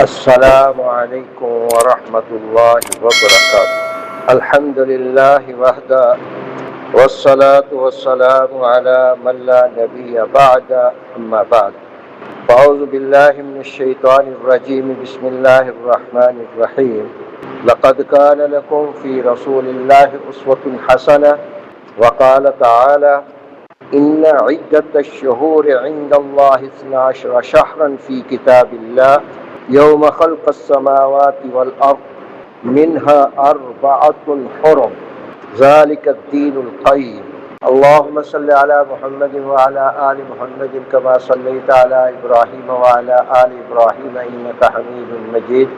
السلام علیکم ورحمۃ اللہ وبرکاتہ۔ الحمد للہ وحدہ والصلاة والسلام علی من لا نبی بعد اما بعد فاعوذ باللہ من الشیطان الرجیم بسم اللہ الرحمن الرحیم لقد كان لكم في رسول الله أسوة حسنة وقال تعالى إن عدة الشهور عند الله 12 شهرا في كتاب الله يوم خلق السماوات والأرض منها 4 حرم ذلك الدين القيم اللهم صل على محمد وعلى آل محمد كما صليت على إبراهيم وعلى آل إبراهيم إنك حميد مجيد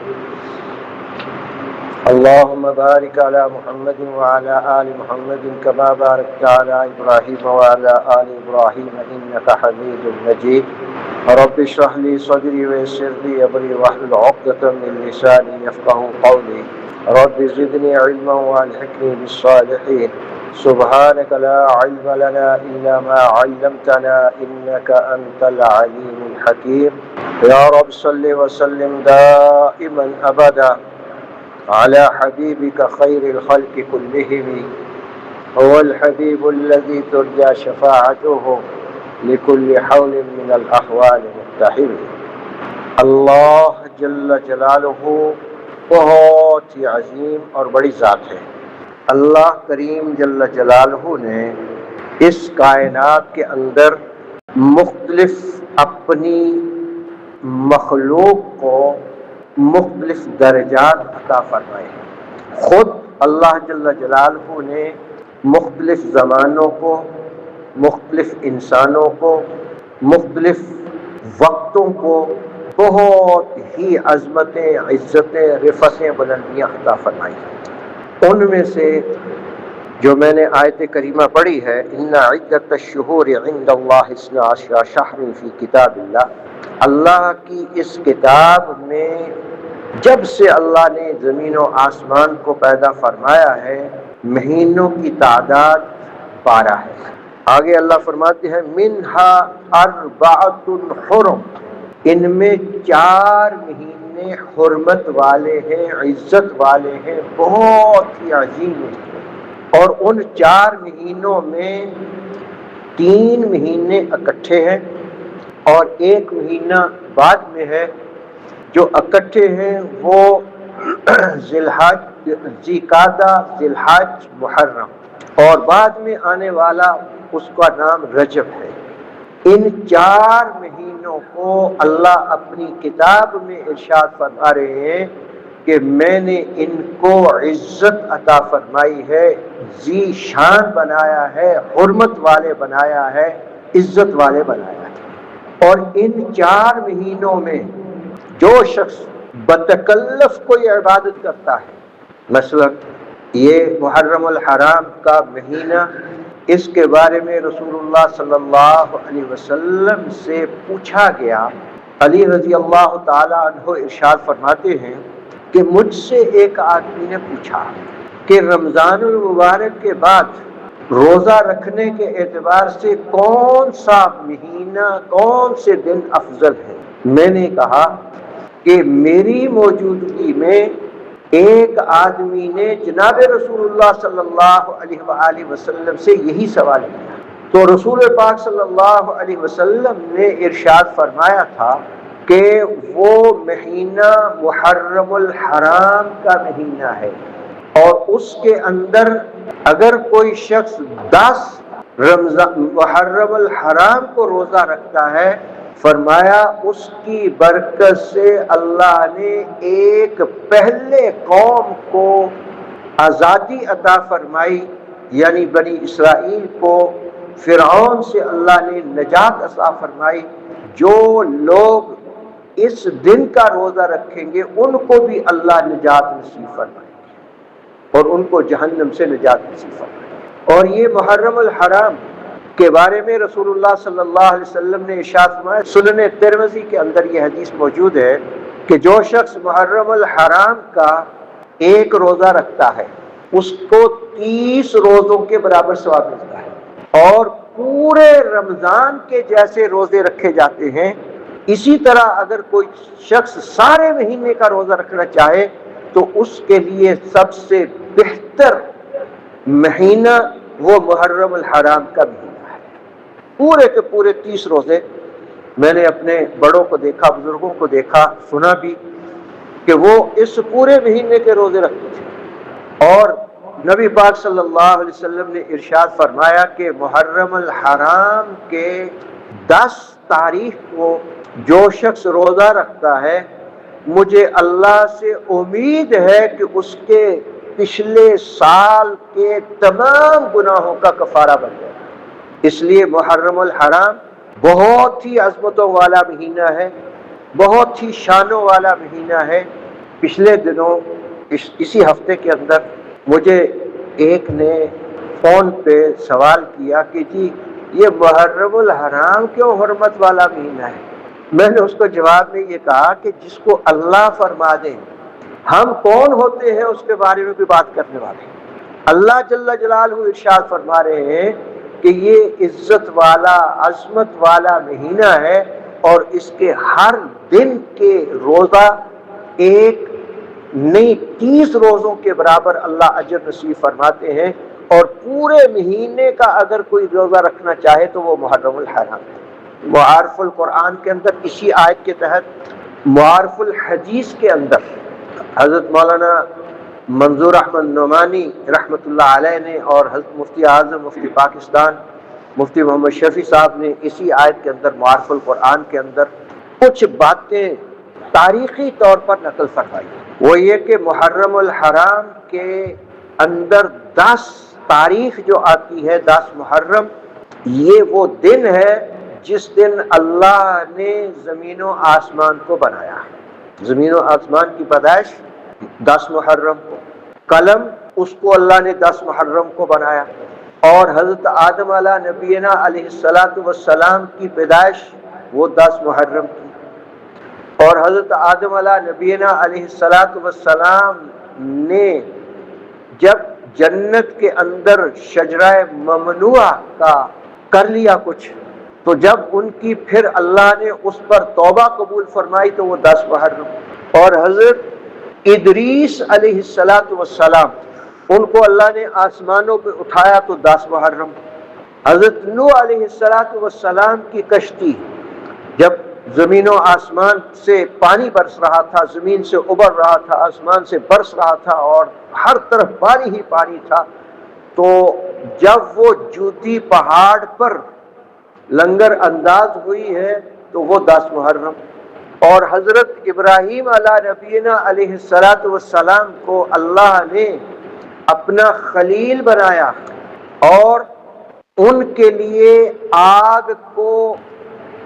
اللهم بارك على محمد وعلى آل محمد كما باركت على إبراهيم وعلى آل إبراهيم إنك حميد مجيد رب اشرح لي صدري ويسر لي أمري واحلل عقدة من لساني يفقهوا قولي رب زدني علما والحقني بالصالحين سبحانك لا علم لنا إلا ما علمتنا إنك أنت العليم الحكيم يا رب صل وسلم دائما أبدا على حبيبك خير الخلق كلهم هو الحبيب الذي ترجى شفاعته لكل حول من الأحوال مقتحم۔ اللہ جل جلالہ بہت ہی عظیم اور بڑی ذات ہے۔ اللہ کریم جل جلالہ نے اس کائنات کے اندر مختلف اپنی مخلوق کو مختلف درجات عطا فرمائے ہیں۔ خود اللہ جل جلالہ نے مختلف زمانوں کو، مختلف انسانوں کو، مختلف وقتوں کو بہت ہی عظمتیں، عزتیں، رفتیں، بلندیاں عطا فرمائی ہیں۔ ان میں سے جو میں نے آیت کریمہ پڑھی ہے، ان عدت الشہور عند اللہ 12 شہر فی کتاب اللہ، اللہ کی اس کتاب میں جب سے اللہ نے زمین و آسمان کو پیدا فرمایا ہے مہینوں کی تعداد 12 ہے۔ آگے اللہ فرماتے ہیں منہا 4 حرم، ان میں 4 مہینے حرمت والے ہیں، عزت والے ہیں، بہت ہی عظیم ہیں، اور ان 4 مہینوں میں 3 مہینے اکٹھے ہیں اور 1 مہینہ بعد میں ہے۔ جو اکٹھے ہیں وہ ذی-قعدہ، ذی-الحج، محرم، اور بعد میں آنے والا اس کا نام رجب ہے۔ ان 4 مہینوں کو اللہ اپنی کتاب میں ارشاد فرما رہے ہیں کہ میں نے ان کو عزت عطا فرمائی ہے، ذی شان بنایا ہے، حرمت والے بنایا ہے، عزت والے بنایا ہے۔ اور ان 4 مہینوں میں جو شخص بتکلف کوئی عبادت کرتا ہے، مثلا یہ محرم الحرام کا مہینہ، اس کے بارے میں رسول اللہ صلی اللہ علیہ وسلم سے پوچھا گیا۔ علی رضی اللہ تعالی عنہ ارشاد فرماتے ہیں کہ مجھ سے ایک آدمی نے پوچھا کہ رمضان المبارک کے بعد روزہ رکھنے کے اعتبار سے کون سا مہینہ، کون سے دن افضل ہے؟ میں نے کہا کہ میری موجودگی میں ایک آدمی نے جناب رسول اللہ صلی اللہ علیہ وآلہ وسلم سے یہی سوال کیا، تو رسول پاک صلی اللہ علیہ وسلم نے ارشاد فرمایا تھا کہ وہ مہینہ محرم الحرام کا مہینہ ہے، اور اس کے اندر اگر کوئی شخص 10 محرم الحرام کو روزہ رکھتا ہے، فرمایا اس کی برکت سے اللہ نے ایک پہلے قوم کو آزادی عطا فرمائی، یعنی بنی اسرائیل کو فرعون سے اللہ نے نجات عطا فرمائی۔ جو لوگ اس دن کا روزہ رکھیں گے ان کو بھی اللہ نجات نصیب فرمائے گے اور ان کو جہنم سے نجات نصیب فرمائے۔ اور یہ محرم الحرام کے بارے میں رسول اللہ صلی اللہ علیہ وسلم نے ارشاد فرمایا، سنن ترمذی کے اندر یہ حدیث موجود ہے کہ جو شخص محرم الحرام کا ایک روزہ رکھتا ہے اس کو 30 روزوں کے برابر ثواب ملتا ہے، اور پورے رمضان کے جیسے روزے رکھے جاتے ہیں اسی طرح اگر کوئی شخص سارے مہینے کا روزہ رکھنا چاہے تو اس کے لیے سب سے بہتر مہینہ وہ محرم الحرام کا مہینہ ہے۔ پورے کے پورے 30 روزے میں نے اپنے بڑوں کو دیکھا، بزرگوں کو دیکھا، سنا بھی کہ وہ اس پورے مہینے کے روزے رکھتے تھے۔ اور نبی پاک صلی اللہ علیہ وسلم نے ارشاد فرمایا کہ محرم الحرام کے 10 تاریخ کو جو شخص روزہ رکھتا ہے مجھے اللہ سے امید ہے کہ اس کے پچھلے سال کے تمام گناہوں کا کفارہ بن جائے۔ اس لیے محرم الحرام بہت ہی عظمتوں والا مہینہ ہے، بہت ہی شانوں والا مہینہ ہے۔ پچھلے دنوں اسی ہفتے کے اندر مجھے ایک نے فون پہ سوال کیا کہ جی یہ محرم الحرام کیوں حرمت والا مہینہ ہے؟ میں نے اس کو جواب میں یہ کہا کہ جس کو اللہ فرما دے، ہم کون ہوتے ہیں اس کے بارے میں بھی بات کرنے والے ہیں۔ اللہ جل جلالہ ارشاد فرما رہے ہیں کہ یہ عزت والا، عظمت والا مہینہ ہے اور اس کے ہر دن کے روزہ ایک نہیں 30 روزوں کے برابر اللہ اجر نصیب فرماتے ہیں، اور پورے مہینے کا اگر کوئی روزہ رکھنا چاہے تو وہ محرم الحرام ہے۔ معارف القرآن کے اندر اسی آیت کے تحت معارف الحدیث کے اندر حضرت مولانا منظور احمد نعمانی رحمۃ اللہ علیہ نے اور حضرت مفتی اعظم مفتی پاکستان مفتی محمد شفیع صاحب نے اسی آیت کے اندر معارف القرآن کے اندر کچھ باتیں تاریخی طور پر نقل فرمائی۔ وہ یہ کہ محرم الحرام کے اندر 10 تاریخ جو آتی ہے، 10 محرم، یہ وہ دن ہے جس دن اللہ نے زمین و آسمان کو بنایا۔ زمین و آسمان کی پیدائش 10 محرم کو، قلم اس کو اللہ نے 10 محرم کو بنایا، اور حضرت آدم علیہ نبینا علیہ السلام کی پیدائش وہ 10 محرم کی، اور حضرت آدم علیہ نبینا علیہ السلام نے جب جنت کے اندر شجرہ ممنوعہ کا کر لیا کچھ، تو جب ان کی پھر اللہ نے اس پر توبہ قبول فرمائی تو وہ 10 محرم، اور حضرت ادریس علیہ السلام ان کو اللہ نے آسمانوں پہ اٹھایا تو 10 محرم، حضرت نوح علیہ السلام کی کشتی جب زمین و آسمان سے پانی برس رہا تھا، زمین سے ابر رہا تھا، آسمان سے برس رہا تھا اور ہر طرف پانی ہی پانی تھا، تو جب وہ جوتی پہاڑ پر لنگر انداز ہوئی ہے تو وہ 10 محرم، اور حضرت ابراہیم علیہ نبینا علیہ السلام کو اللہ نے اپنا خلیل بنایا اور ان کے لیے آگ کو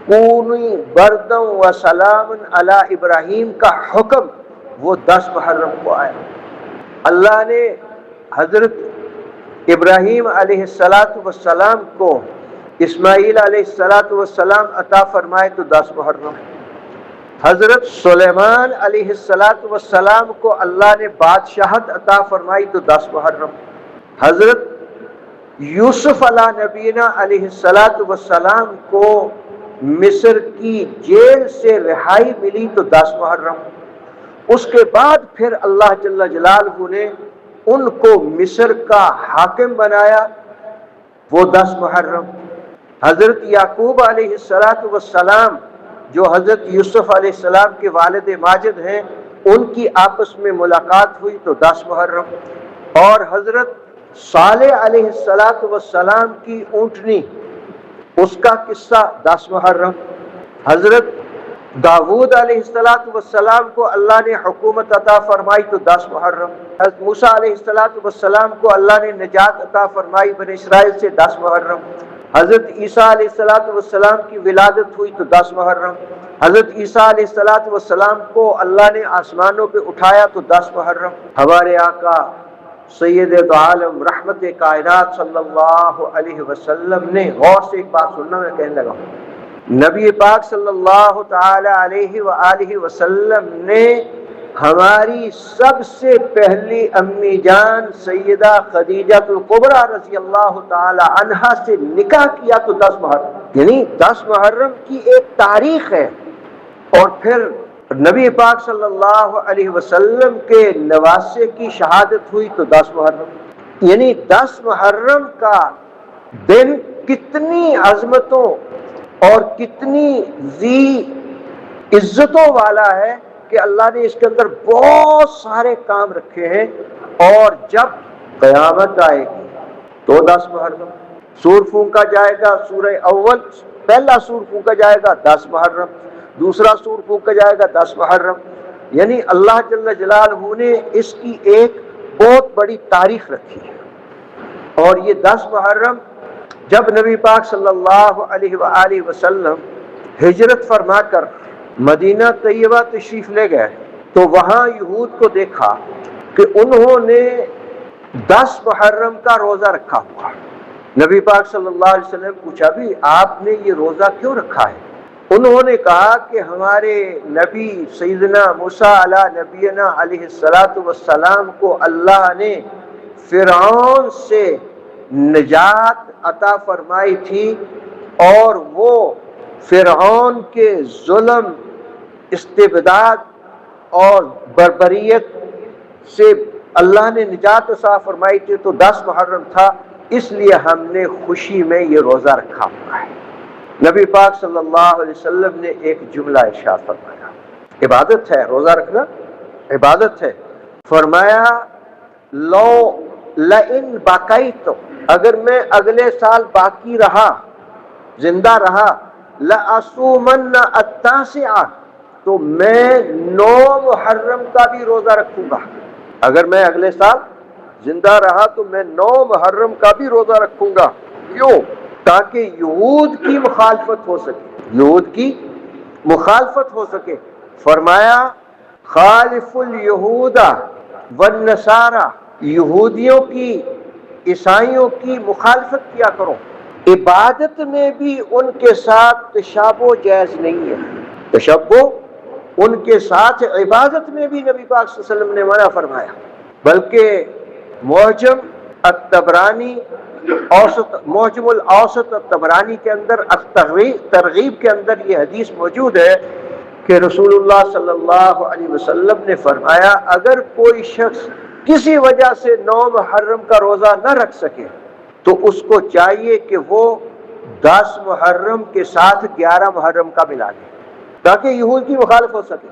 کونی بردم و سلام علی ابراہیم کا حکم وہ 10 محرم کو آیا۔ اللہ نے حضرت ابراہیم علیہ السلام کو اسماعیل علیہ السلام عطا فرمائے تو 10 محرم، حضرت سلیمان علیہ السلام کو اللہ نے بادشاہت عطا فرمائی تو 10 محرم، حضرت یوسف علیہ نبینا علیہ السلام کو مصر کی جیل سے رہائی ملی تو 10 محرم، اس کے بعد پھر اللہ جل جلالہ نے ان کو مصر کا حاکم بنایا وہ 10 محرم، حضرت یعقوب علیہ السلام جو حضرت یوسف علیہ السلام کے والد ماجد ہیں ان کی آپس میں ملاقات ہوئی تو 10 محرم، اور حضرت صالح علیہ السلام کی اونٹنی اس کا قصہ 10 محرم، حضرت داود علیہ السلام کو اللہ نے حکومت عطا فرمائی تو 10 محرم، حضرت موسیٰ علیہ السلام کو اللہ نے نجات عطا فرمائی بنی اسرائیل سے 10 محرم، حضرت عیسیٰ علیہ السلام کی ولادت ہوئی تو 10 محرم، حضرت عیسیٰ علیہ السلام کو اللہ نے آسمانوں پہ اٹھایا تو 10 محرم۔ ہمارے آقا سید عالم رحمت کائنات صلی اللہ علیہ وسلم نے، غور سے ایک بات سننا، میں کہنے لگا ہوں، نبی پاک صلی اللہ تعالی علیہ وآلہ وسلم نے ہماری سب سے پہلی امی جان سیدہ خدیجہ الکبریٰ رضی اللہ تعالی عنہا سے نکاح کیا تو 10 محرم، یعنی 10 محرم کی ایک تاریخ ہے اور پھر نبی پاک صلی اللہ علیہ وسلم کے نواسے کی شہادت ہوئی تو 10 محرم، یعنی 10 محرم کا دن کتنی عظمتوں اور کتنی ذی عزتوں والا ہے کہ اللہ نے اس کے اندر بہت سارے کام رکھے ہیں۔ اور جب قیامت آئے گی تو 10 محرم، سور پھونکا جائے گا، سورہ اول پہلا سور پھونکا جائے گا 10 محرم، دوسرا سور پھونکا جائے گا 10 محرم، یعنی اللہ جل جلالہ نے اس کی ایک بہت بڑی تاریخ رکھی ہے۔ اور یہ 10 محرم جب نبی پاک صلی اللہ علیہ وآلہ وسلم ہجرت فرما کر مدینہ طیبہ تشریف لے گئے تو وہاں یہود کو دیکھا کہ انہوں نے 10 محرم کا روزہ رکھا ہوا۔ نبی پاک صلی اللہ علیہ وسلم نے پوچھا بھی آپ نے یہ روزہ کیوں رکھا ہے؟ انہوں نے کہا کہ ہمارے نبی سیدنا موسیٰ علیہ نبینا علیہ السلام کو اللہ نے فرعون سے نجات عطا فرمائی تھی، اور وہ فرعون کے ظلم، استبداد اور بربریت سے اللہ نے نجات عطا فرمائی تھی، تو 10 محرم تھا، اس لیے ہم نے خوشی میں یہ روزہ رکھا ہوا ہے۔ نبی پاک صلی اللہ علیہ وسلم نے ایک جملہ ارشاد فرمایا، عبادت ہے روزہ رکھنا، عبادت ہے۔ فرمایا لو لئن بقیت، اگر میں اگلے سال باقی رہا، زندہ رہا، لأصومن التاسع، تو میں 9 محرم کا بھی روزہ رکھوں گا۔ اگر میں اگلے سال زندہ رہا تو میں 9 محرم کا بھی روزہ رکھوں گا۔ کیوں؟ تاکہ یہود کی مخالفت ہو سکے، یہود کی مخالفت ہو سکے۔ فرمایا خالف الیہود والنصارى، یہودیوں کی، عیسائیوں کی مخالفت کیا کرو۔ عبادت میں بھی ان کے ساتھ تشابہ جائز نہیں ہے، تشابہ ان کے ساتھ عبادت میں بھی نبی پاک صلی اللہ علیہ وسلم نے منع فرمایا۔ بلکہ معجم الطبرانی معجم الاوسط الطبرانی کے اندر ترغیب کے اندر یہ حدیث موجود ہے کہ رسول اللہ صلی اللہ علیہ وسلم نے فرمایا اگر کوئی شخص کسی وجہ سے 9 محرم کا روزہ نہ رکھ سکے تو اس کو چاہیے کہ وہ 10 محرم کے ساتھ 11 محرم کا ملا لے، تاکہ یہود کی مخالف ہو سکے۔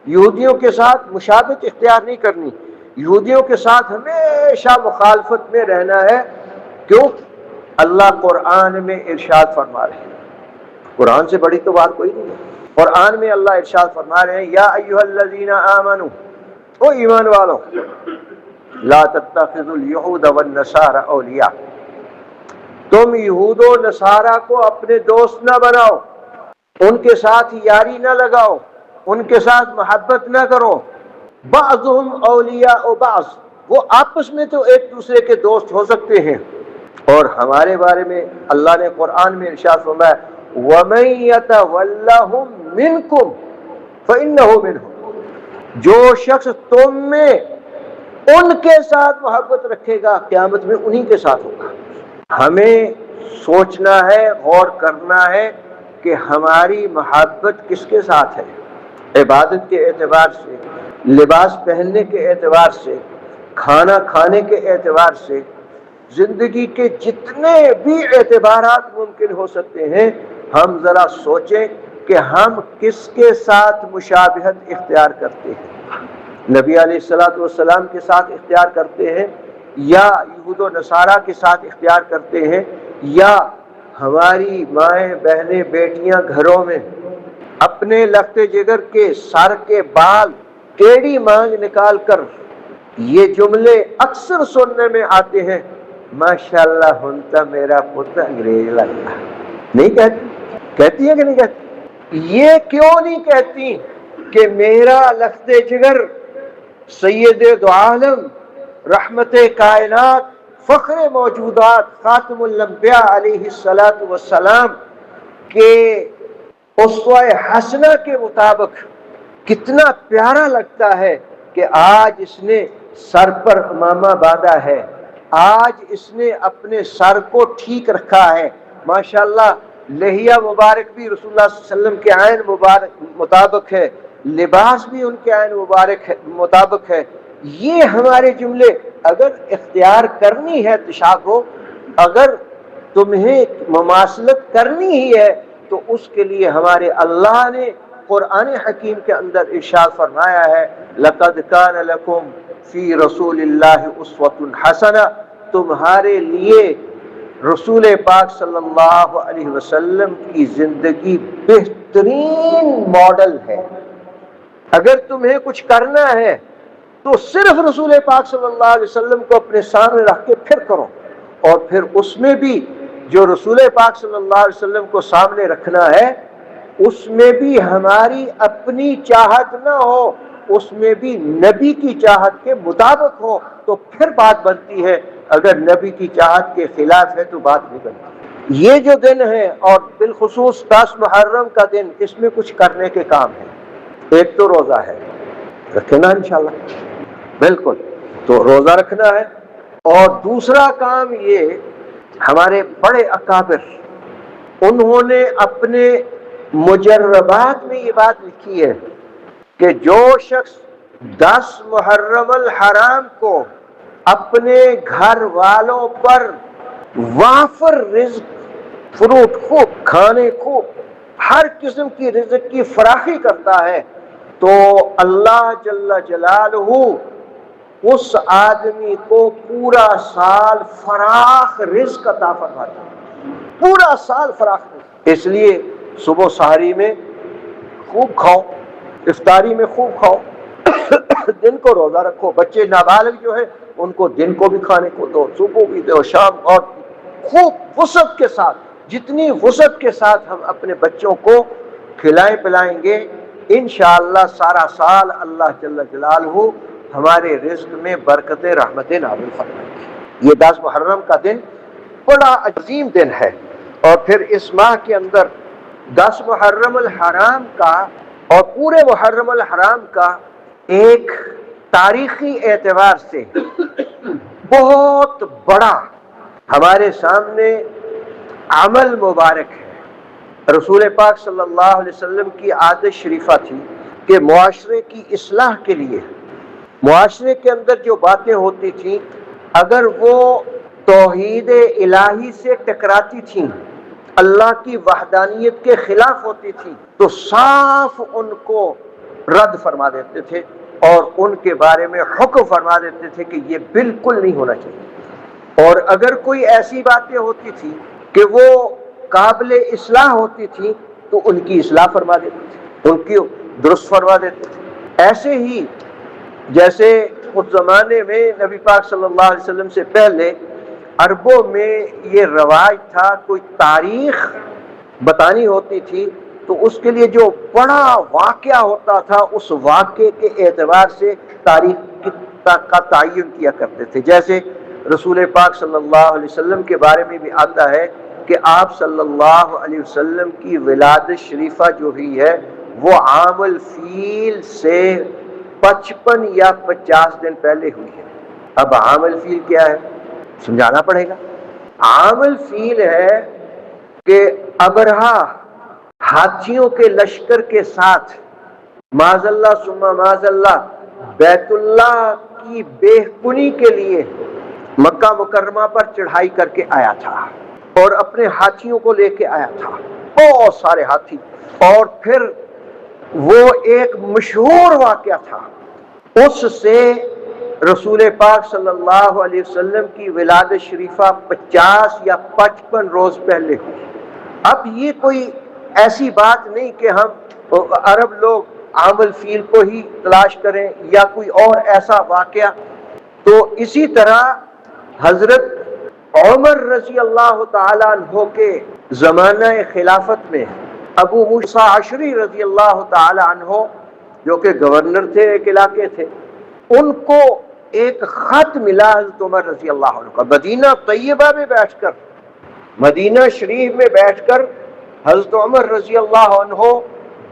یہودیوں کے ساتھ مشابہت اختیار نہیں کرنی، یہودیوں کے ساتھ ہمیشہ مخالفت میں رہنا ہے۔ کیوں؟ اللہ قرآن میں ارشاد فرما رہے ہیں، قرآن سے بڑی تو بات کوئی نہیں ہے۔ قرآن میں اللہ ارشاد فرما رہے ہیں یا ایھا الذین آمنوا، او ایمان والو، لا تتخذوا اليہود والنصارى اولیاء، تم یہود و نصارہ کو اپنے دوست نہ بناؤ، ان کے ساتھ یاری نہ لگاؤ، ان کے ساتھ محبت نہ کرو۔ بعضهم اولیاء بعض، وہ آپس میں تو ایک دوسرے کے دوست ہو سکتے ہیں۔ اور ہمارے بارے میں اللہ نے قرآن میں ارشاد فرمایا وَمَن يَتَوَلَّهُم مِّنكُمْ فَإِنَّهُ مِنْهُمْ، جو شخص تم میں ان کے ساتھ محبت رکھے گا قیامت میں انہی کے ساتھ ہوگا۔ ہمیں سوچنا ہے، غور کرنا ہے کہ ہماری محبت کس کے ساتھ ہے، عبادت کے اعتبار سے، لباس پہننے کے اعتبار سے، کھانا کھانے کے اعتبار سے، زندگی کے جتنے بھی اعتبارات ممکن ہو سکتے ہیں، ہم ذرا سوچیں کہ ہم کس کے ساتھ مشابہت اختیار کرتے ہیں، نبی علیہ الصلوۃ والسلام کے ساتھ اختیار کرتے ہیں، یا یہود و نصارہ کے ساتھ اختیار کرتے ہیں، یا ہماری مائیں بہنیں بیٹیاں گھروں میں اپنے لخت جگر کے سر کے بال ٹیڑھی مانگ نکال کر یہ جملے اکثر سننے میں آتے ہیں ماشاءاللہ ہنتا میرا پتر انگریز لگتا، نہیں کہتی؟ کہتی ہے کہ نہیں کہتی؟ یہ کیوں نہیں کہتی کہ میرا لخت جگر سید دو عالم، رحمت کائنات، فخر موجودات، خاتم الانبیاء علیہ السلام کے اسوہ حسنہ کے مطابق کتنا پیارا لگتا ہے کہ آج اس نے سر پر امامہ باندھا ہے، آج اس نے اپنے سر کو ٹھیک رکھا ہے، ماشاءاللہ لحیہ مبارک بھی رسول اللہ صلی اللہ علیہ وسلم کے عین مبارک مطابق ہے، لباس بھی ان کے عین مبارک مطابق ہے۔ یہ ہمارے جملے اگر اختیار کرنی ہے تشابہ، اگر تمہیں مماثلت کرنی ہی ہے تو اس کے لیے ہمارے اللہ نے قرآن حکیم کے اندر ارشاد فرمایا ہے لَقَدْ كَانَ لَكُمْ فِي رَسُولِ اللَّهِ أُسْوَةٌ حَسَنَةٌ، تمہارے لیے رسول پاک صلی اللہ علیہ وسلم کی زندگی بہترین ماڈل ہے۔ اگر تمہیں کچھ کرنا ہے تو صرف رسول پاک صلی اللہ علیہ وسلم کو اپنے سامنے رکھ کے پھر کرو، اور پھر اس میں بھی جو رسول پاک صلی اللہ علیہ وسلم کو سامنے رکھنا ہے اس میں بھی ہماری اپنی چاہت نہ ہو، اس میں بھی نبی کی چاہت کے مطابق ہو، تو پھر بات بنتی ہے۔ اگر نبی کی چاہت کے خلاف ہے تو بات نہیں بنتی۔ یہ جو دن ہے اور بالخصوص 10 محرم کا دن، اس میں کچھ کرنے کے کام ہے۔ ایک تو روزہ ہے، رکھنا انشاءاللہ، بالکل تو روزہ رکھنا ہے، اور دوسرا کام یہ ہمارے بڑے اکابر انہوں نے اپنے مجربات میں یہ بات لکھی ہے کہ جو شخص 10 محرم الحرام کو اپنے گھر والوں پر وافر رزق، فروٹ خوب کھانے، خوب ہر قسم کی رزق کی فراخی کرتا ہے تو اللہ جل جلالہ اس آدمی کو پورا سال فراخ رزق عطا فرماتا ہے، پورا سال فراخ رزق۔ اس لیے صبح سحری میں خوب کھاؤ، افطاری میں خوب کھاؤ، دن کو روزہ رکھو۔ بچے نابالغ جو ہے ان کو دن کو بھی کھانے کو دو، صبح بھی دو، شام، اور خوب وسعت کے ساتھ، جتنی وسعت کے ساتھ ہم اپنے بچوں کو کھلائیں پلائیں گے انشاءاللہ سارا سال اللہ جل جلالہ ہمارے رزق میں برکت رحمت نازل فرمائے گی۔ یہ 10 محرم کا دن بڑا عظیم دن ہے، اور پھر اس ماہ کے اندر 10 محرم الحرام کا اور پورے محرم الحرام کا ایک تاریخی اعتبار سے بہت بڑا ہمارے سامنے عمل مبارک ہے۔ رسول پاک صلی اللہ علیہ وسلم کی عادت شریفہ تھی کہ معاشرے کی اصلاح کے لیے، معاشرے کے اندر جو باتیں ہوتی تھیں اگر وہ توحید الہی سے ٹکراتی تھیں، اللہ کی وحدانیت کے خلاف ہوتی تھی، تو صاف ان کو رد فرما دیتے تھے اور ان کے بارے میں حکم فرما دیتے تھے کہ یہ بالکل نہیں ہونا چاہیے۔ اور اگر کوئی ایسی باتیں ہوتی تھی کہ وہ قابل اصلاح ہوتی تھی تو ان کی اصلاح فرما دیتے تھے، ان کی درست فرما دیتے تھے۔ ایسے ہی جیسے اس زمانے میں نبی پاک صلی اللہ علیہ وسلم سے پہلے عربوں میں یہ رواج تھا، کوئی تاریخ بتانی ہوتی تھی تو اس کے لیے جو بڑا واقعہ ہوتا تھا اس واقعے کے اعتبار سے تاریخ کا تعین کیا کرتے تھے۔ جیسے رسول پاک صلی اللہ علیہ وسلم کے بارے میں بھی آتا ہے کہ آپ صلی اللہ علیہ وسلم کی ولادت شریفہ جو ہوئی ہے وہ عام الفیل سے 55 یا 50 دن پہلے ہوئی ہے۔ اب عام الفیل کیا ہے سمجھانا پڑے گا۔ عام الفیل ہے کہ ابرہا ہاتھیوں کے لشکر کے ساتھ معاذ اللہ ثم معاذ اللہ بیت اللہ کی بےخونی کے لیے مکہ مکرمہ پر چڑھائی کر کے آیا تھا اور اپنے ہاتھیوں کو لے کے آیا تھا، بہت سارے ہاتھی، اور پھر وہ ایک مشہور واقعہ تھا، اس سے رسول پاک صلی اللہ علیہ وسلم کی ولادت شریفہ 50 یا 55 روز پہلے ہوئی۔ اب یہ کوئی ایسی بات نہیں کہ ہم عرب لوگ عام الفیل کو ہی تلاش کریں یا کوئی اور ایسا واقعہ۔ تو اسی طرح حضرت عمر رضی اللہ تعالیٰ عنہ کے زمانہ خلافت میں ابو موسیٰ عشری رضی اللہ تعالیٰ عنہ جو کہ گورنر تھے ایک علاقے تھے، ان کو ایک خط ملا حضرت عمر رضی اللہ عنہ کا، مدینہ طیبہ میں بیٹھ کر، مدینہ شریف میں بیٹھ کر حضرت عمر رضی اللہ عنہ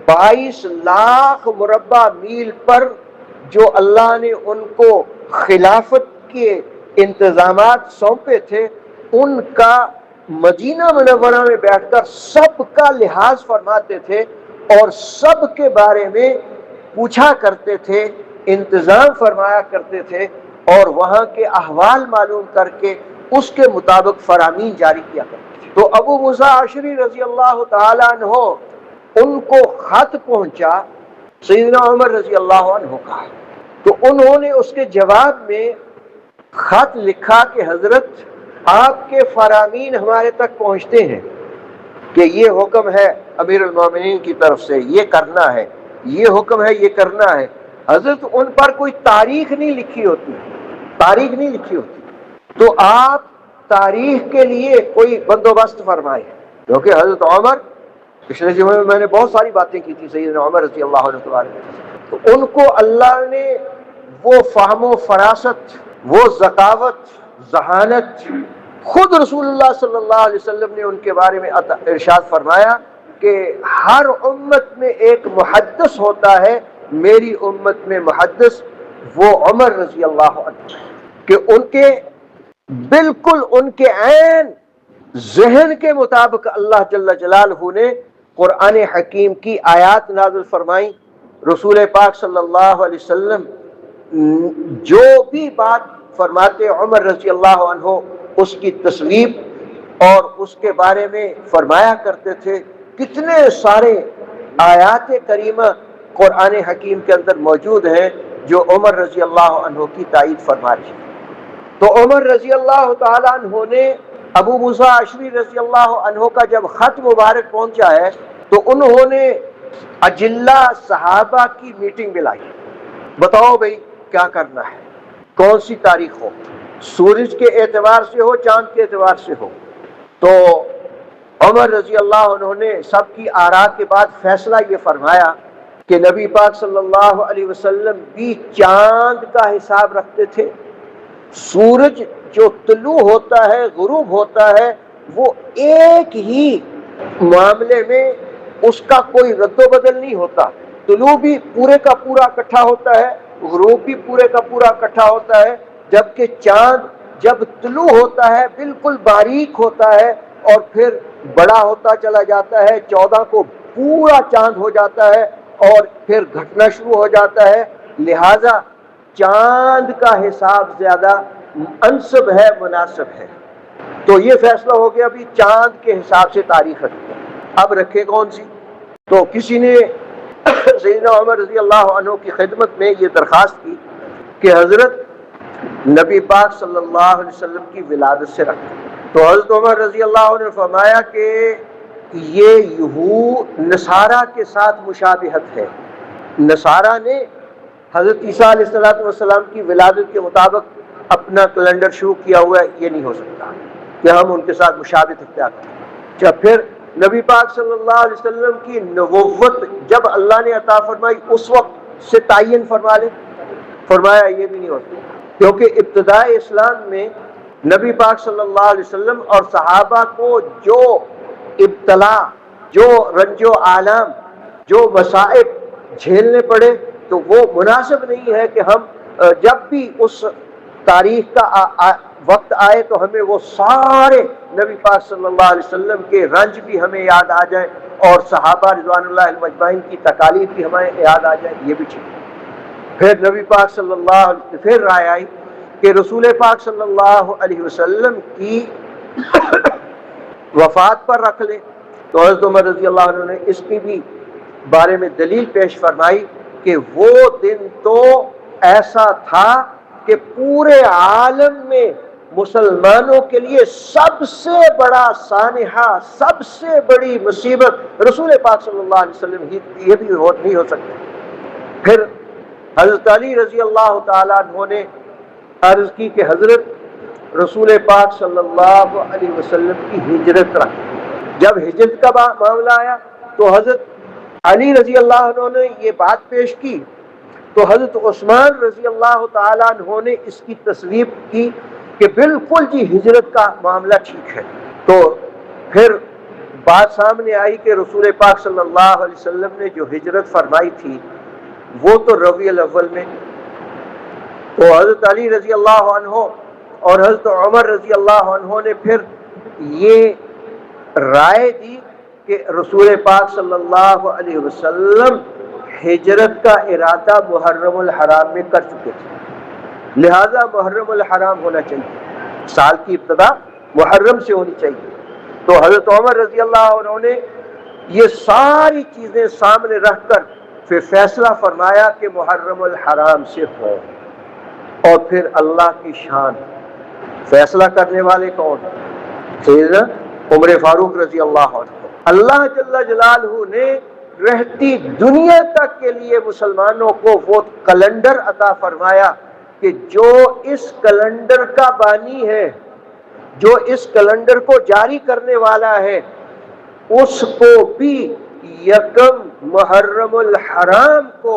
22 لاکھ مربع میل پر جو اللہ نے ان کو خلافت کے انتظامات سونپے تھے ان کا مدینہ منورہ میں بیٹھ کر سب کا لحاظ فرماتے تھے اور سب کے بارے میں پوچھا کرتے تھے، انتظام فرمایا کرتے تھے، اور وہاں کے احوال معلوم کر کے اس کے مطابق فرامین جاری کیا کرتے تھے۔ تو ابو موسیٰ اشعری رضی اللہ تعالیٰ عنہ ان کو خط پہنچا سیدنا عمر رضی اللہ عنہ کا، تو انہوں نے اس کے جواب میں خط لکھا کہ حضرت آپ کے فرامین ہمارے تک پہنچتے ہیں کہ یہ حکم ہے امیر المومنین کی طرف سے، یہ کرنا ہے، یہ حکم ہے، یہ کرنا ہے۔ حضرت ان پر کوئی تاریخ نہیں لکھی ہوتی، تاریخ نہیں لکھی ہوتی، تو آپ تاریخ کے لیے کوئی بندوبست فرمائیں، کیونکہ حضرت عمر، پچھلے جمعے میں نے بہت ساری باتیں کی تھی سیدنا عمر رضی اللہ عنہ کے بارے میں، تو ان کو اللہ نے وہ فہم و فراست، وہ ذکاوت، ذہانت، خود رسول اللہ صلی اللہ علیہ وسلم نے ان کے بارے میں ارشاد فرمایا کہ ہر امت میں ایک محدث ہوتا ہے، میری امت میں محدث وہ عمر رضی اللہ عنہ، کہ ان کے بالکل ان کے عین ذہن کے مطابق اللہ جل جلالہ نے قرآن حکیم کی آیات نازل فرمائیں، رسول پاک صلی اللہ علیہ وسلم جو بھی بات فرماتے عمر رضی اللہ عنہ اس کی تصویب اور اس کے بارے میں فرمایا کرتے تھے۔ کتنے سارے آیات کریمہ قرآن حکیم کے اندر موجود ہیں جو عمر رضی اللہ عنہ کی تائید فرما رہی ہیں۔ تو عمر رضی اللہ تعالیٰ عنہ نے ابو موسیٰ اشعری رضی اللہ عنہ کا جب خط مبارک پہنچا ہے تو انہوں نے اجلہ صحابہ کی میٹنگ بلائی، بتاؤ بھئی کیا کرنا ہے، کون سی تاریخ ہو، سورج کے اعتبار سے ہو، چاند کے اعتبار سے ہو۔ تو عمر رضی اللہ عنہ نے سب کی آراء کے بعد فیصلہ یہ فرمایا کہ نبی پاک صلی اللہ علیہ وسلم بھی چاند کا حساب رکھتے تھے، سورج جو طلوع ہوتا ہے غروب ہوتا ہے وہ ایک ہی معاملے میں اس کا کوئی رد و بدل نہیں ہوتا، طلوع بھی پورے کا پورا اکٹھا ہوتا ہے، غروب بھی پورے کا پورا اکٹھا ہوتا ہے، جبکہ چاند جب طلوع ہوتا ہے بالکل باریک ہوتا ہے اور پھر بڑا ہوتا چلا جاتا ہے، 14 کو پورا چاند ہو جاتا ہے اور پھر گھٹنا شروع ہو جاتا ہے، لہذا چاند کا حساب زیادہ انسب ہے، مناسب ہے۔ تو یہ فیصلہ ہو گیا بھی چاند کے حساب سے تاریخ رکھتے ہیں۔ اب رکھے کون سی؟ تو کسی نے سیدنا عمر رضی اللہ عنہ کی خدمت میں یہ درخواست کی کہ حضرت نبی پاک صلی اللہ علیہ وسلم کی ولادت سے رکھیں۔ تو حضرت عمر رضی اللہ عنہ نے فرمایا کہ یہ یہود نصارہ کے ساتھ مشابہت ہے، نصارہ نے حضرت عیسیٰ علیہ السلام کی ولادت کے مطابق اپنا کیلنڈر شروع کیا ہوا ہے، یہ نہیں ہو سکتا کہ ہم ان کے ساتھ مشابہت اختیار کریں۔ جب پھر نبی پاک صلی اللہ علیہ وسلم کی نبوت جب اللہ نے عطا فرمائی اس وقت سے تعین فرما لے، فرمایا یہ بھی نہیں ہو سکتا، کیونکہ ابتداء اسلام میں نبی پاک صلی اللہ علیہ وسلم اور صحابہ کو جو ابتلا، جو رنج و آلام، جو مصائب جھیلنے پڑے، تو وہ مناسب نہیں ہے کہ ہم جب بھی اس تاریخ کا وقت آئے تو ہمیں وہ سارے نبی پاک صلی اللہ علیہ وسلم کے رنج بھی ہمیں یاد آ جائیں اور صحابہ رضوان اللہ اجمعین کی تکالیف بھی ہمیں یاد آ جائیں، یہ بھی ٹھیک۔ پھر نبی پاک صلی اللہ علیہ وسلم پھر رائے آئی کہ رسول پاک صلی اللہ علیہ وسلم کی وفات پر رکھ لیں، تو حضرت عمر رضی اللہ عنہ نے اس کی بھی بارے میں دلیل پیش فرمائی کہ وہ دن تو ایسا تھا کہ پورے عالم میں مسلمانوں کے لیے سب سے بڑا سانحہ، سب سے بڑی مصیبت رسول پاک صلی اللہ علیہ وسلم ہی، یہ بھی نہیں ہو سکتا۔ پھر حضرت علی رضی اللہ تعالیٰ عنہ نے عرض کی کہ حضرت رسول پاک صلی اللہ علیہ وسلم کی ہجرت رکھ۔ جب ہجرت کا معاملہ آیا تو حضرت علی رضی اللہ عنہ نے یہ بات پیش کی، تو حضرت عثمان رضی اللہ تعالیٰ عنہ نے اس کی تصویب کی کہ بالکل جی ہجرت کا معاملہ ٹھیک ہے۔ تو پھر بات سامنے آئی کہ رسول پاک صلی اللہ علیہ وسلم نے جو ہجرت فرمائی تھی وہ تو ربیع الاول میں، تو حضرت علی رضی اللہ عنہ اور حضرت عمر رضی اللہ عنہ نے پھر یہ رائے دی کہ رسول پاک صلی اللہ علیہ وسلم ہجرت کا ارادہ محرم الحرام میں کر چکے تھے، لہذا محرم الحرام ہونا چاہیے، سال کی ابتدا محرم سے ہونی چاہیے۔ تو حضرت عمر رضی اللہ عنہ نے یہ ساری چیزیں سامنے رکھ کر پھر فیصلہ فرمایا کہ محرم الحرام سے ہو۔ اور پھر اللہ کی شان، فیصلہ کرنے والے کون؟ سیدنا عمر فاروق رضی اللہ عنہ۔ اللہ جل جلالہ نے رہتی دنیا تک کے لیے مسلمانوں کو وہ کیلنڈر عطا فرمایا کہ جو اس کیلنڈر کا بانی ہے، جو اس کیلنڈر کو جاری کرنے والا ہے، اس کو بھی یکم محرم الحرام کو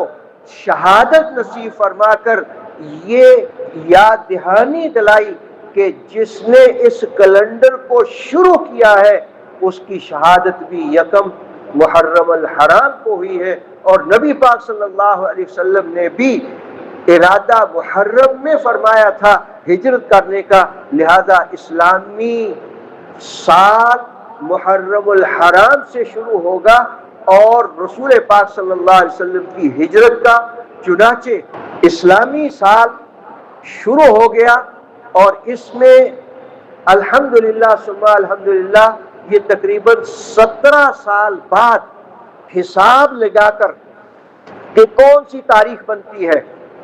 شہادت نصیب فرما کر یہ یاد دہانی دلائی کہ جس نے اس کیلنڈر کو شروع کیا ہے اس کی شہادت بھی یکم محرم الحرام کو ہوئی ہے۔ اور نبی پاک صلی اللہ علیہ وسلم نے بھی ارادہ محرم میں فرمایا تھا ہجرت کرنے کا، لہذا اسلامی سال محرم الحرام سے شروع ہوگا اور رسول پاک صلی اللہ علیہ وسلم کی ہجرت کا، چنانچہ اسلامی سال شروع ہو گیا اور اس میں الحمدللہ ثم الحمدللہ یہ تقریباً 17 سال بعد حساب لگا کر کہ کون سی تاریخ بنتی ہے،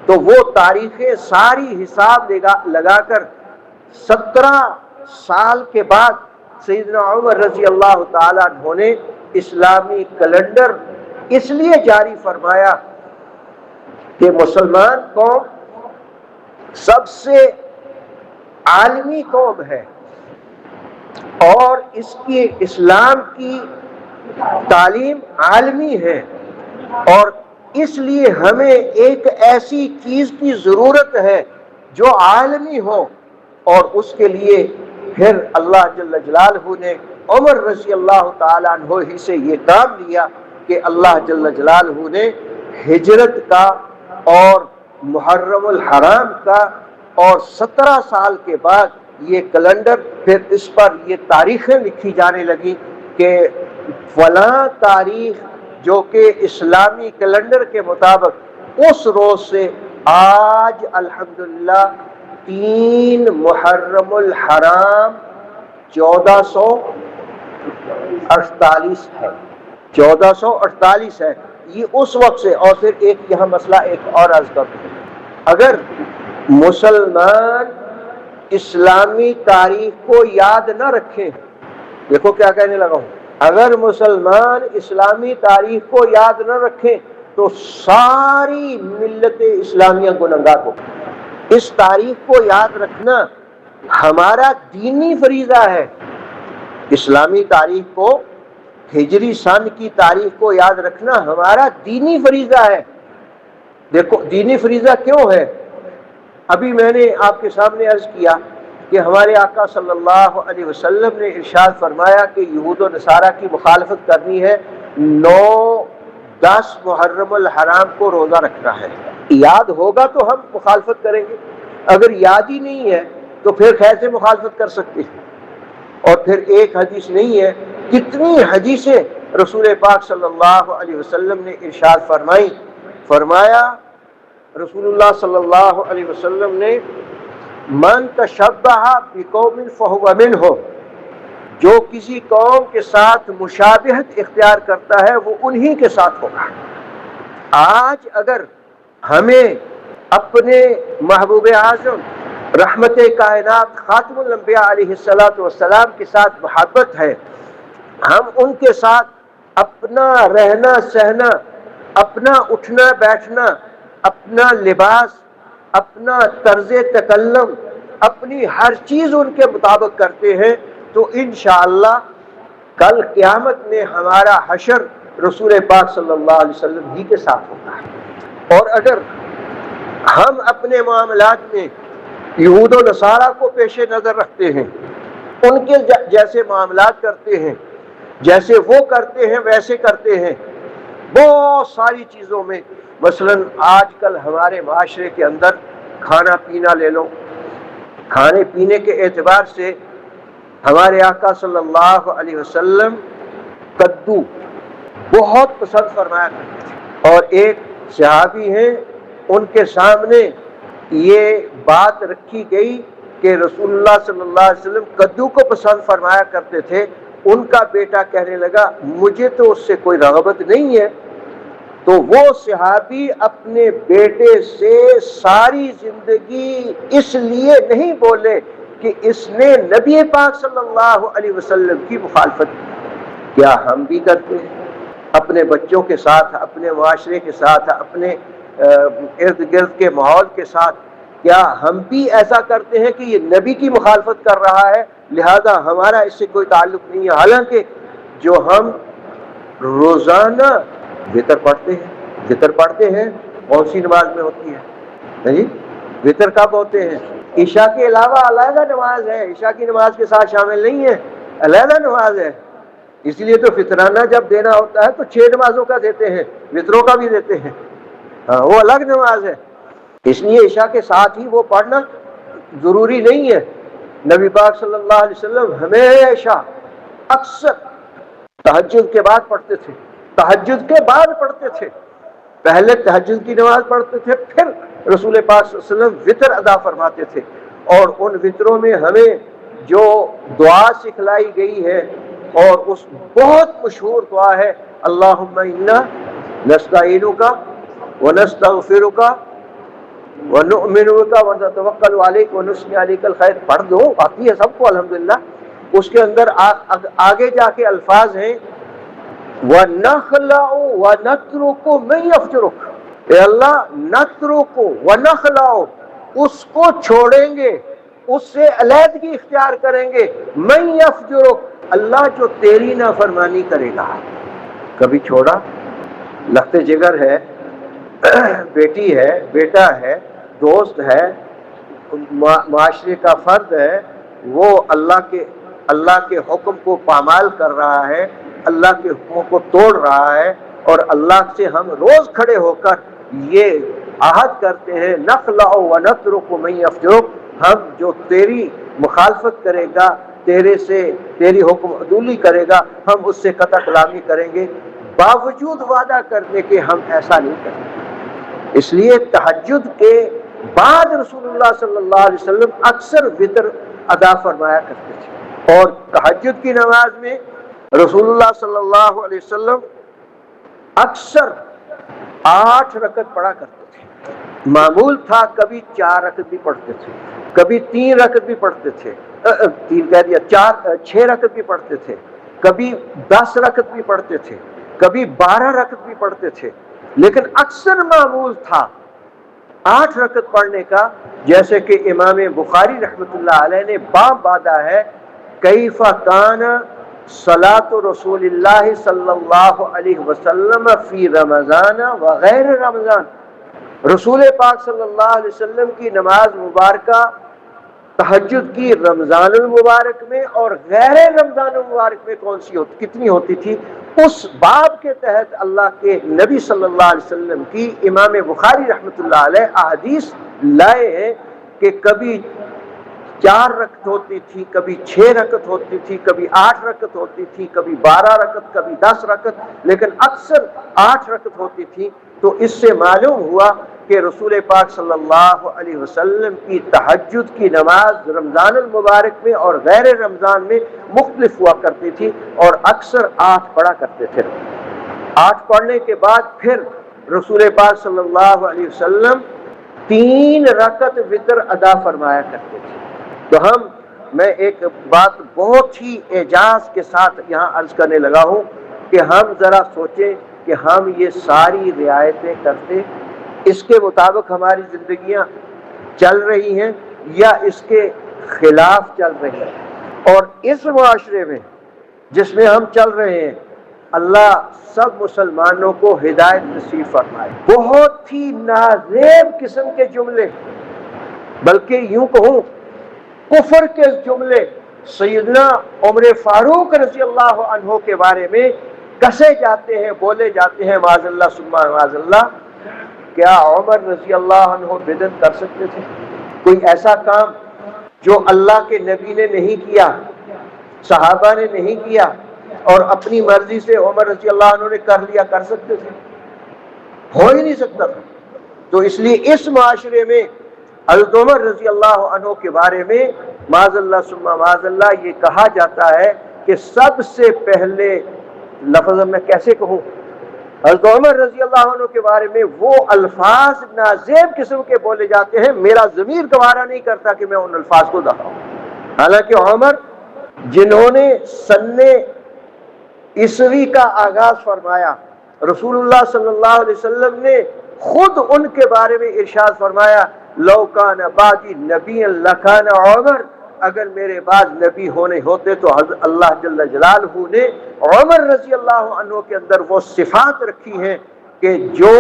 تو وہ تاریخیں ساری حساب لگا کر 17 سال کے بعد سیدنا عمر رضی اللہ تعالیٰ عنہ نے اسلامی کیلنڈر اس لیے جاری فرمایا کہ مسلمان قوم سب سے عالمی قوم ہے اور اس کی اسلام کی تعلیم عالمی ہے، اور اس لیے ہمیں ایک ایسی چیز کی ضرورت ہے جو عالمی ہو، اور اس کے لیے پھر اللہ جل جلالہ نے عمر رضی اللہ تعالیٰ عنہ ہی سے یہ کام لیا کہ اللہ جل جلالہ نے ہجرت کا اور محرم الحرام کا، اور 17 سال کے بعد یہ کیلنڈر، پھر اس پر یہ تاریخیں لکھی جانے لگی کہ فلاں تاریخ جو کہ اسلامی کیلنڈر کے مطابق اس روز سے آج الحمدللہ 3 محرم الحرام 1448 ہے، 1448 ہے یہ اس وقت سے۔ اور پھر ایک یہاں مسئلہ ایک اور عرض کرتا ہوں، اگر مسلمان اسلامی تاریخ کو یاد نہ رکھیں، دیکھو کیا کہنے لگا ہوں، اگر مسلمان اسلامی تاریخ کو یاد نہ رکھیں تو ساری ملت اسلامیہ گنہگار ہو۔ اس تاریخ کو یاد رکھنا ہمارا دینی فریضہ ہے، اسلامی تاریخ کو، ہجری سن کی تاریخ کو یاد رکھنا ہمارا دینی فریضہ ہے۔ دیکھو دینی فریضہ کیوں ہے؟ ابھی میں نے آپ کے سامنے عرض کیا کہ ہمارے آقا صلی اللہ علیہ وسلم نے ارشاد فرمایا کہ یہود و نصارہ کی مخالفت کرنی ہے، 9-10 محرم الحرام کو روزہ رکھنا ہے۔ یاد ہوگا تو ہم مخالفت کریں گے، اگر یاد ہی نہیں ہے تو پھر کیسے مخالفت کر سکتے ہیں؟ اور پھر ایک حدیث نہیں ہے، کتنی حدیثیں رسول پاک صلی اللہ علیہ وسلم نے ارشاد فرمایا رسول اللہ صلی اللہ علیہ وسلم نے من تشبہ بقوم فہو منہ، جو کسی قوم کے ساتھ مشابہت اختیار کرتا ہے وہ انہی کے ساتھ ہوگا۔ آج اگر ہمیں اپنے محبوب اعظم رحمت کائنات خاتم الانبیاء علیہ السلام کے ساتھ محبت ہے، ہم ان کے ساتھ اپنا رہنا سہنا، اپنا اٹھنا بیٹھنا، اپنا لباس، اپنا طرز تکلم، اپنی ہر چیز ان کے مطابق کرتے ہیں تو انشاءاللہ کل قیامت میں ہمارا حشر رسول پاک صلی اللہ علیہ وسلم ہی کے ساتھ ہوتا ہے۔ اور اگر ہم اپنے معاملات میں یہود و نصارہ کو پیش نظر رکھتے ہیں، ان کے جیسے معاملات کرتے ہیں، جیسے وہ کرتے ہیں ویسے کرتے ہیں، بہت ساری چیزوں میں، مثلا آج کل ہمارے معاشرے کے اندر کھانا پینا لے لو، کھانے پینے کے اعتبار سے ہمارے آقا صلی اللہ علیہ وسلم کدو بہت پسند فرمایا کرتے تھے، اور ایک صحابی ہیں ان کے سامنے یہ بات رکھی گئی کہ رسول اللہ صلی اللہ علیہ وسلم کدو کو پسند فرمایا کرتے تھے۔ ان کا بیٹا کہنے لگا مجھے تو اس سے کوئی رغبت نہیں ہے۔ تو وہ صحابی اپنے بیٹے سے ساری زندگی اس لیے نہیں بولے کہ اس نے نبی پاک صلی اللہ علیہ وسلم کی مخالفت کی۔ کیا ہم بھی کرتے ہیں اپنے بچوں کے ساتھ، اپنے معاشرے کے ساتھ، اپنے ارد گرد کے ماحول کے ساتھ، کیا ہم بھی ایسا کرتے ہیں کہ یہ نبی کی مخالفت کر رہا ہے لہذا ہمارا اس سے کوئی تعلق نہیں ہے؟ حالانکہ جو ہم روزانہ وتر پڑھتے ہیں، وتر پڑھتے ہیں کون سی نماز میں ہوتی ہے جی؟ وتر کب ہوتے ہیں؟ عشاء کے علاوہ علیحدہ نماز ہے، عشاء کی نماز کے ساتھ شامل نہیں ہے، علیحدہ نماز ہے۔ اس لیے تو فطرانہ جب دینا ہوتا ہے تو 6 نمازوں کا دیتے ہیں، وتروں کا بھی دیتے ہیں، ہاں وہ الگ نماز ہے۔ اس لیے عشاء کے ساتھ ہی وہ پڑھنا ضروری نہیں ہے۔ نبی پاک صلی اللہ علیہ وسلم ہمیشہ اکثر تہجد کے بعد پڑھتے تھے، تہجد کے بعد پڑھتے تھے، پہلے تہجد کی نماز پڑھتے تھے، پھر رسول پاک صلی اللہ علیہ وسلم وتر ادا فرماتے تھے۔ اور ان وتروں میں ہمیں جو دعا سکھلائی گئی ہے، اور اس بہت مشہور دعا ہے اللہم انا نستعینک ونستغفرک ونؤمن بک ونتوکل علیک ونثنی علیک الخیر، پڑھ دو، آتی ہے سب کو الحمدللہ۔ اس کے اندر آگے جا کے الفاظ ہیں وَنَخْلَعُ وَنَتْرُكُ مَن يَفْجُرُكَ، اے اللہ نَتْرُكُ وَنَخْلَعُ، اس کو چھوڑیں گے، اس سے علیحدگی اختیار کریں گے، مَن يَفْجُرُكَ، اللہ جو تیری نافرمانی کرے گا۔ کبھی چھوڑا؟ لخت جگر ہے، بیٹی ہے، بیٹا ہے، دوست ہے، معاشرے کا فرد ہے، وہ اللہ کے حکم کو پامال کر رہا ہے، اللہ کے حکموں کو توڑ رہا ہے، اور اللہ سے ہم روز کھڑے ہو کر یہ عہد کرتے ہیں نخلع ونترک من یفجرک، ہم جو تیری مخالفت کرے گا، تیرے سے تیری حکم عدولی کرے گا، ہم اس سے قطع کلامی کریں گے، باوجود وعدہ کرنے کے ہم ایسا نہیں کریں گے۔ اس لیے تہجد کے بعد رسول اللہ صلی اللہ علیہ وسلم اکثر وتر ادا فرمایا کرتے تھے، اور تہجد کی نماز میں رسول اللہ صلی اللہ علیہ وسلم اکثر 8 رکعت پڑھا کرتے تھے۔ معمول تھا کبھی 4 رکعت بھی پڑھتے تھے، کبھی 3 رکعت بھی پڑھتے تھے، 6 رکعت بھی پڑھتے تھے، کبھی 10 رکعت بھی پڑھتے تھے، کبھی 12 رکعت بھی پڑھتے تھے، لیکن اکثر معمول تھا 8 رکعت پڑھنے کا، جیسے کہ امام بخاری رحمۃ اللہ علیہ نے باب باندھا ہے کیف کان صلاۃ رسول اللہ صلی اللہ علیہ وسلم فی رمضان وغیر رمضان، رسول پاک صلی اللہ علیہ وسلم کی نماز مبارکہ تہجد کی رمضان المبارک میں اور غیر رمضان المبارک میں کتنی ہوتی تھی، اس باب کے تحت اللہ کے نبی صلی اللہ علیہ وسلم کی امام بخاری رحمۃ اللہ علیہ احادیث لائے ہیں کہ کبھی 4 رکعت ہوتی تھی، کبھی 6 رکعت ہوتی تھی، کبھی 8 رکعت ہوتی تھی، کبھی 12 رکعت، کبھی 10 رکعت، لیکن اکثر 8 رکعت ہوتی تھی۔ تو اس سے معلوم ہوا کہ رسول پاک صلی اللہ علیہ وسلم کی تہجد کی نماز رمضان المبارک میں اور غیر رمضان میں مختلف ہوا کرتی تھی، اور اکثر 8 پڑھا کرتے تھے۔ 8 پڑھنے کے بعد پھر رسول پاک صلی اللہ علیہ وسلم 3 رکعت وتر ادا فرمایا کرتے تھے۔ تو میں ایک بات بہت ہی اعجاز کے ساتھ یہاں عرض کرنے لگا ہوں کہ ہم ذرا سوچیں کہ ہم یہ ساری رعایتیں کرتے، اس کے مطابق ہماری زندگیاں چل رہی ہیں یا اس کے خلاف چل رہی ہیں۔ اور اس معاشرے میں جس میں ہم چل رہے ہیں، اللہ سب مسلمانوں کو ہدایت نصیب فرمائے۔ بہت ہی نازیب قسم کے جملے، بلکہ یوں کہوں کفر کے جملے سیدنا عمر فاروق رضی اللہ عنہ کے بارے میں کسے جاتے ہیں، بولے جاتے ہیں، معاذ اللہ ثم معاذ اللہ۔ کیا عمر رضی اللہ عنہ بدعت کر سکتے تھے؟ کوئی ایسا کام جو اللہ کے نبی نے نہیں کیا، صحابہ نے نہیں کیا اور اپنی مرضی سے عمر رضی اللہ عنہ نے کر لیا، کر سکتے تھے؟ ہو ہی نہیں سکتا تھا۔ تو اس لیے اس معاشرے میں حضرت عمر رضی اللہ عنہ کے بارے میں معاذ اللہ ثم معاذ اللہ یہ کہا جاتا ہے کہ سب سے پہلے، لفظ میں کیسے کہوں، حضرت عمر رضی اللہ عنہ کے بارے میں وہ الفاظ نازیب قسم کے بولے جاتے ہیں، میرا ضمیر گوارا نہیں کرتا کہ میں ان الفاظ کو دہراؤں۔ حالانکہ عمر جنہوں نے سن عیسوی کا آغاز فرمایا، رسول اللہ صلی اللہ علیہ وسلم نے خود ان کے بارے میں ارشاد فرمایا، لو کان بعدی نبی لکان عمر، اگر میرے بعد نبی ہونے ہوتے تو حضرت اللہ جل جلالہ نے عمر رضی اللہ عنہ کے اندر وہ صفات رکھی ہیں کہ جو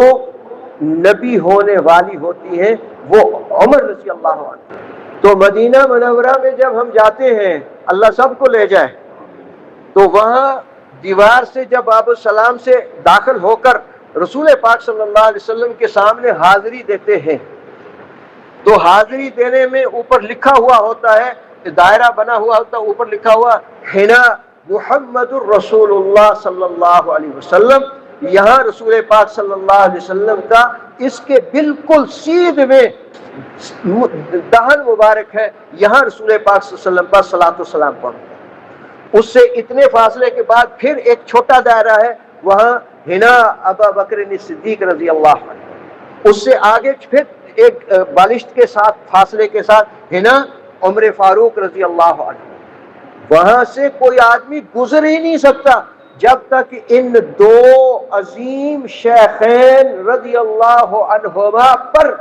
نبی ہونے والی ہوتی ہیں، وہ عمر رضی اللہ عنہ۔ تو مدینہ منورہ میں جب ہم جاتے ہیں، اللہ سب کو لے جائے، تو وہاں دیوار سے جب باب السلام سے داخل ہو کر رسول پاک صلی اللہ علیہ وسلم کے سامنے حاضری دیتے ہیں، تو حاضری دینے میں اوپر لکھا ہوا ہوتا ہے، دائرہ بنا ہوا ہوتا ہے، اوپر لکھا ہوا ہنا محمد الرسول اللہ صلی اللہ علیہ وسلم، یہاں رسول پاک صلی اللہ علیہ وسلم کا اس کے بالکل سیدھ میں دہن مبارک ہے، یہاں رسول پاک صلی اللہ علیہ وسلم پر صلاۃ و سلام پڑھو۔ اس سے اتنے فاصلے کے بعد پھر ایک چھوٹا دائرہ ہے، وہاں ہنا ابا بکر صدیق رضی اللہ عنہ، اس سے آگے پھر ایک بالشت کے ساتھ فاصلے کے ساتھ ہنا عمر فاروق رضی اللہ عنہ۔ وہاں سے کوئی آدمی گزر ہی نہیں سکتا جب تک ان دو عظیم شیخین رضی اللہ عنہما پر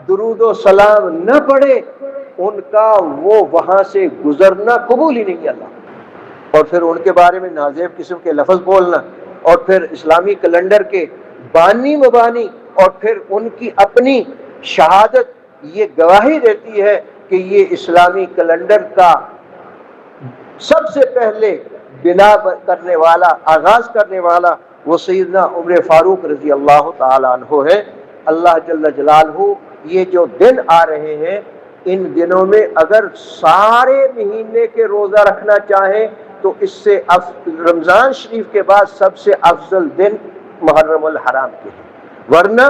درود و سلام نہ پڑھے، ان کا وہ وہاں سے گزرنا قبول ہی نہیں اللہ۔ اور پھر ان کے بارے میں نازیب قسم کے لفظ بولنا، اور پھر اسلامی کیلنڈر کے بانی مبانی، اور پھر ان کی اپنی شہادت یہ گواہی دیتی ہے کہ یہ اسلامی کیلنڈر کا سب سے پہلے بنا کرنے والا، آغاز کرنے والا وہ سیدنا عمر فاروق رضی اللہ تعالی عنہ ہے۔ اللہ جل جلالہ یہ جو دن آ رہے ہیں، ان دنوں میں اگر سارے مہینے کے روزہ رکھنا چاہیں تو اس سے رمضان شریف کے بعد سب سے افضل دن محرم الحرام کے ہیں، ورنہ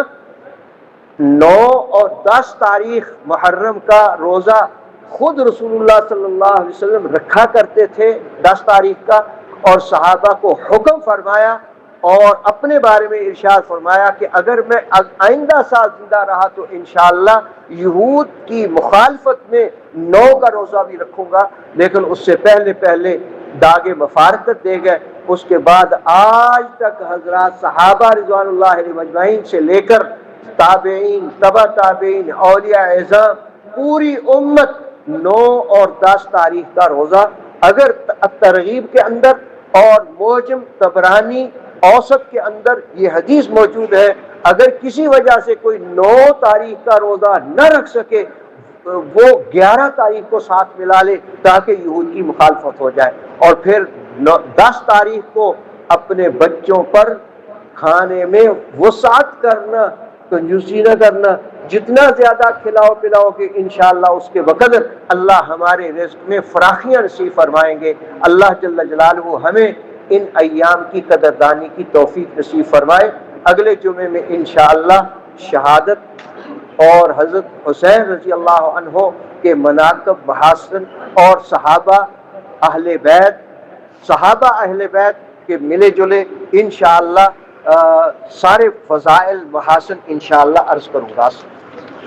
9 اور 10 تاریخ محرم کا روزہ خود رسول اللہ صلی اللہ علیہ وسلم رکھا کرتے تھے 10 تاریخ کا، اور صحابہ کو حکم فرمایا اور اپنے بارے میں ارشاد فرمایا کہ اگر میں آئندہ سال زندہ رہا تو انشاءاللہ یہود کی مخالفت میں 9 کا روزہ بھی رکھوں گا، لیکن اس سے پہلے داغ مفارقت دے گئے۔ اس کے بعد آج تک حضرات صحابہ رضوان اللہ علیہ مجمعین سے لے کر تابعین، تبع تابعین، اولیاء اعظام، پوری امت 9 اور 10 تاریخ کا روزہ، اگر ترغیب کے اندر اور معجم طبرانی اوسط کے اندر یہ حدیث موجود ہے، اگر کسی وجہ سے کوئی 9 تاریخ کا روزہ نہ رکھ سکے وہ 11 تاریخ کو ساتھ ملا لے تاکہ یہود کی مخالفت ہو جائے، اور پھر 10 تاریخ کو اپنے بچوں پر کھانے میں وسعت کرنا، کنجوسی نہ کرنا، جتنا زیادہ کھلاؤ پلاؤ کہ انشاءاللہ اس کے بقدر اللہ ہمارے رزق میں فراخیاں نصیب فرمائیں گے۔ اللہ جل جلالہ ہمیں ان ایام کی قدردانی کی توفیق نصیب فرمائے۔ اگلے جمعے میں انشاءاللہ شہادت اور حضرت حسین رضی اللہ عنہ کے مناقب محاسن اور صحابہ اہل بیت کے ملے جلے انشاءاللہ سارے فضائل محاسن انشاءاللہ عرض کروں گا۔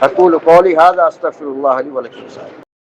اقول قولی ھذا استغفر اللہ لی ولکم۔